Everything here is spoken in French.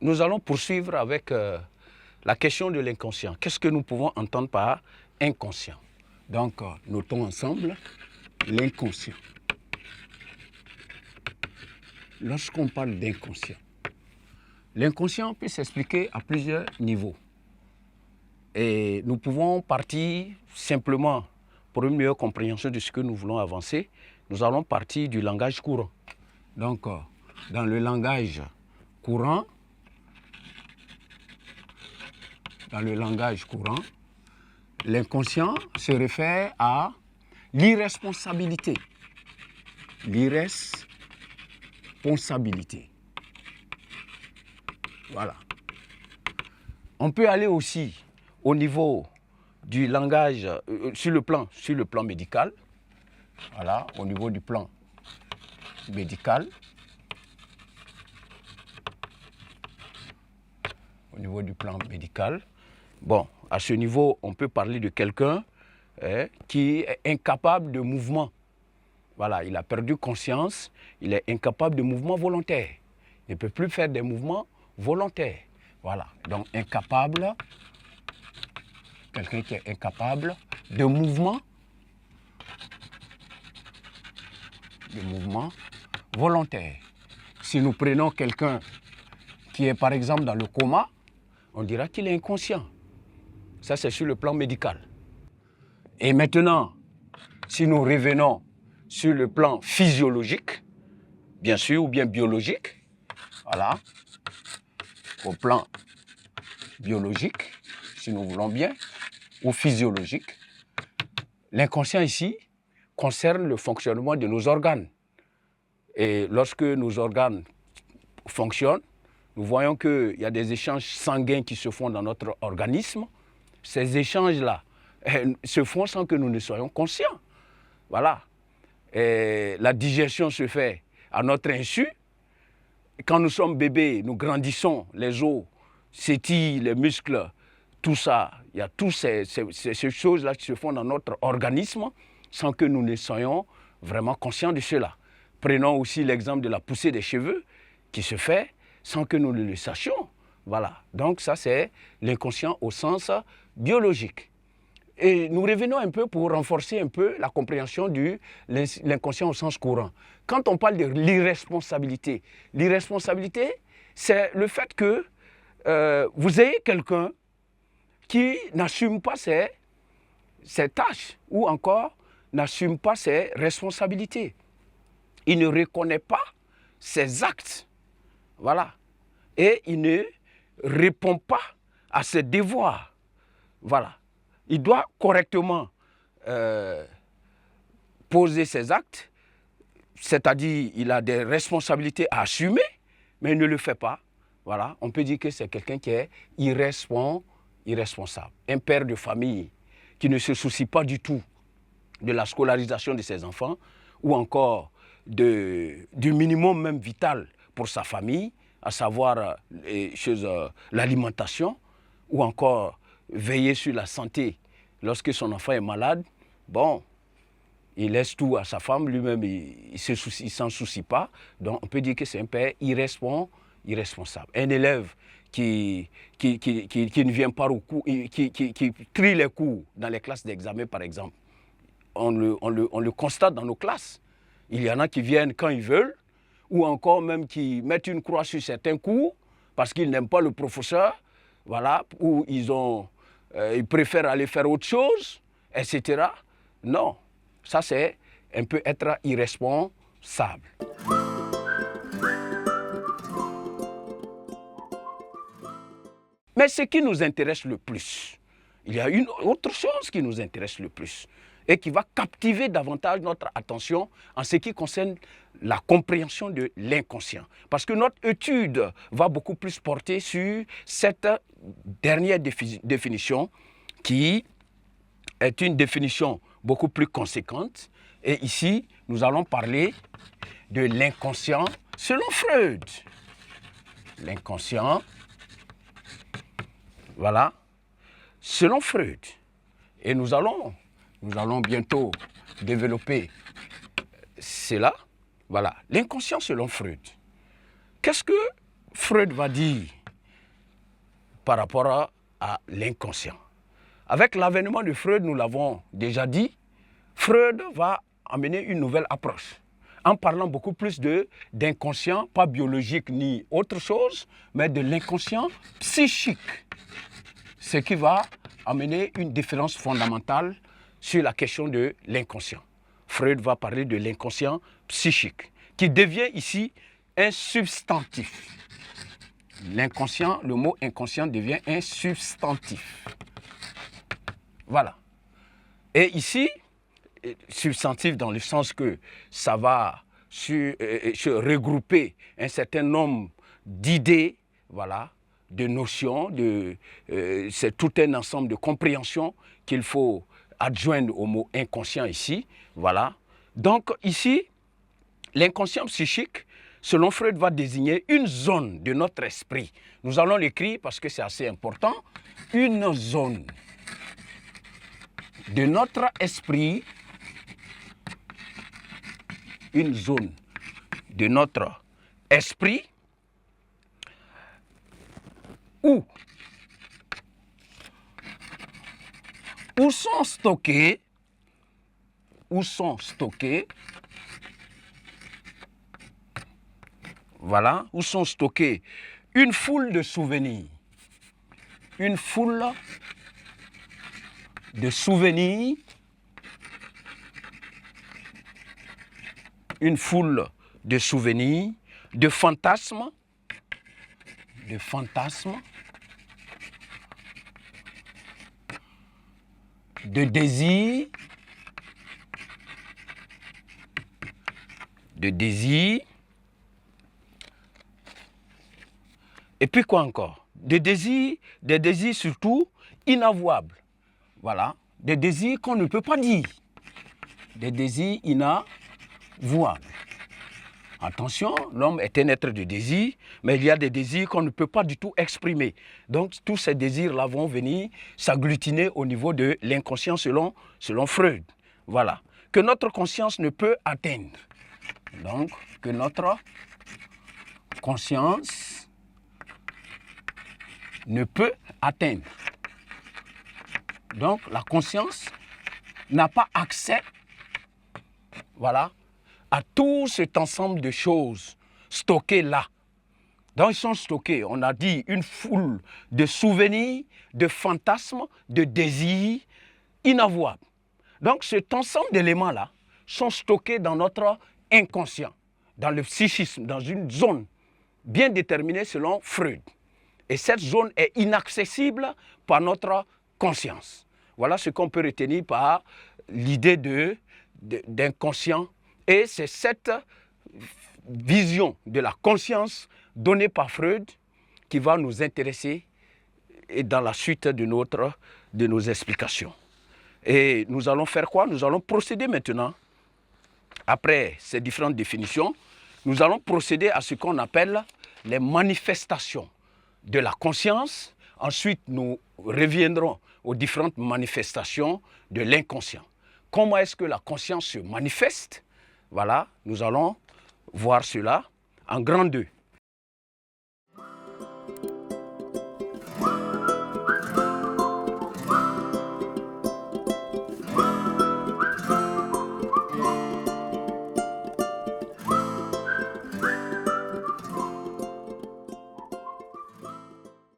nous allons poursuivre avec la question de l'inconscient. Qu'est-ce que nous pouvons entendre par inconscient? Donc, notons ensemble l'inconscient. Lorsqu'on parle d'inconscient, l'inconscient peut s'expliquer à plusieurs niveaux. Et nous pouvons partir simplement, pour une meilleure compréhension de ce que nous voulons avancer, nous allons partir du langage courant. Donc, dans le langage courant, l'inconscient se réfère à l'irresponsabilité. L'irresponsabilité. Voilà. On peut aller aussi au niveau du langage, sur le plan médical. Voilà, au niveau du plan médical. Au niveau du plan médical. Bon, à ce niveau, on peut parler de quelqu'un qui est incapable de mouvement. Voilà, il a perdu conscience, il est incapable de mouvement volontaire. Il ne peut plus faire des mouvements volontaires. Voilà, donc incapable, quelqu'un qui est incapable de mouvement volontaire. Si nous prenons quelqu'un qui est par exemple dans le coma, on dira qu'il est inconscient. Ça, c'est sur le plan médical. Et maintenant, si nous revenons sur le plan physiologique, bien sûr, ou bien biologique, voilà, au plan biologique, si nous voulons bien, ou physiologique, l'inconscient ici concerne le fonctionnement de nos organes. Et lorsque nos organes fonctionnent, nous voyons qu'il y a des échanges sanguins qui se font dans notre organisme. Ces échanges-là se font sans que nous ne soyons conscients. Voilà. Et la digestion se fait à notre insu. Quand nous sommes bébés, nous grandissons, les os s'étirent, les muscles, tout ça. Il y a toutes ces choses-là qui se font dans notre organisme sans que nous ne soyons vraiment conscients de cela. Prenons aussi l'exemple de la poussée des cheveux qui se fait sans que nous ne le sachions. Voilà. Donc ça, c'est l'inconscient au sens biologique. Et nous revenons un peu pour renforcer un peu la compréhension de l'inconscient au sens courant. Quand on parle de l'irresponsabilité, c'est le fait que vous ayez quelqu'un qui n'assume pas ses tâches ou encore n'assume pas ses responsabilités. Il ne reconnaît pas ses actes. Voilà. Et il ne répond pas à ses devoirs. Voilà. Il doit correctement poser ses actes, c'est-à-dire il a des responsabilités à assumer, mais il ne le fait pas. Voilà. On peut dire que c'est quelqu'un qui est irresponsable. Un père de famille qui ne se soucie pas du tout de la scolarisation de ses enfants ou encore du minimum même vital pour sa famille, à savoir l'alimentation ou encore veiller sur la santé lorsque son enfant est malade. Bon, il laisse tout à sa femme, lui-même il ne s'en soucie pas. Donc on peut dire que c'est un père irresponsable. Un élève qui ne vient pas au cours, qui trie les cours dans les classes d'examen par exemple. On le constate dans nos classes. Il y en a qui viennent quand ils veulent, ou encore même qui mettent une croix sur certains cours parce qu'ils n'aiment pas le professeur, voilà, ou ils préfèrent aller faire autre chose, etc. Non, ça c'est un peu être irresponsable. Mais ce qui nous intéresse le plus, il y a une autre chose qui nous intéresse le plus et qui va captiver davantage notre attention en ce qui concerne la compréhension de l'inconscient. Parce que notre étude va beaucoup plus porter sur cette dernière définition qui est une définition beaucoup plus conséquente. Et ici, nous allons parler de l'inconscient selon Freud. L'inconscient, voilà, selon Freud. Et nous allons bientôt développer cela. Voilà, l'inconscient selon Freud. Qu'est-ce que Freud va dire par rapport à l'inconscient. Avec l'avènement de Freud, nous l'avons déjà dit, Freud va amener une nouvelle approche, en parlant beaucoup plus d'inconscient, pas biologique ni autre chose, mais de l'inconscient psychique. Ce qui va amener une différence fondamentale sur la question de l'inconscient. Freud va parler de l'inconscient psychique, qui devient ici un substantif. L'inconscient, le mot inconscient devient un substantif. Voilà. Et ici, substantif dans le sens que ça va se regrouper un certain nombre d'idées, voilà, de notions, c'est tout un ensemble de compréhensions qu'il faut adjoindre au mot inconscient ici, voilà. Donc ici, l'inconscient psychique, selon Freud, va désigner une zone de notre esprit. Nous allons l'écrire parce que c'est assez important. Une zone de notre esprit, une zone de notre esprit où sont stockés, voilà, où sont stockés une foule de souvenirs, une foule de souvenirs, une foule de souvenirs, de fantasmes, de désirs, et puis quoi encore? Des désirs surtout inavouables. Voilà, des désirs qu'on ne peut pas dire, des désirs inavouables. Attention, l'homme est un être de désir, mais il y a des désirs qu'on ne peut pas du tout exprimer. Donc tous ces désirs-là vont venir s'agglutiner au niveau de l'inconscient selon Freud. Voilà, que notre conscience ne peut atteindre. Donc, que notre conscience ne peut atteindre. Donc, la conscience n'a pas accès, voilà, à tout cet ensemble de choses stockées là. Donc, ils sont stockés, on a dit, une foule de souvenirs, de fantasmes, de désirs inavouables. Donc, cet ensemble d'éléments-là sont stockés dans notre inconscient, dans le psychisme, dans une zone bien déterminée selon Freud. Et cette zone est inaccessible par notre conscience. Voilà ce qu'on peut retenir par l'idée d'inconscient. Et c'est cette vision de la conscience donnée par Freud qui va nous intéresser et dans la suite de nos explications. Et nous allons faire quoi? Nous allons procéder maintenant, après ces différentes définitions, nous allons procéder à ce qu'on appelle les manifestations de la conscience. Ensuite, nous reviendrons aux différentes manifestations de l'inconscient. Comment est-ce que la conscience se manifeste? Voilà, nous allons voir cela en grand 2.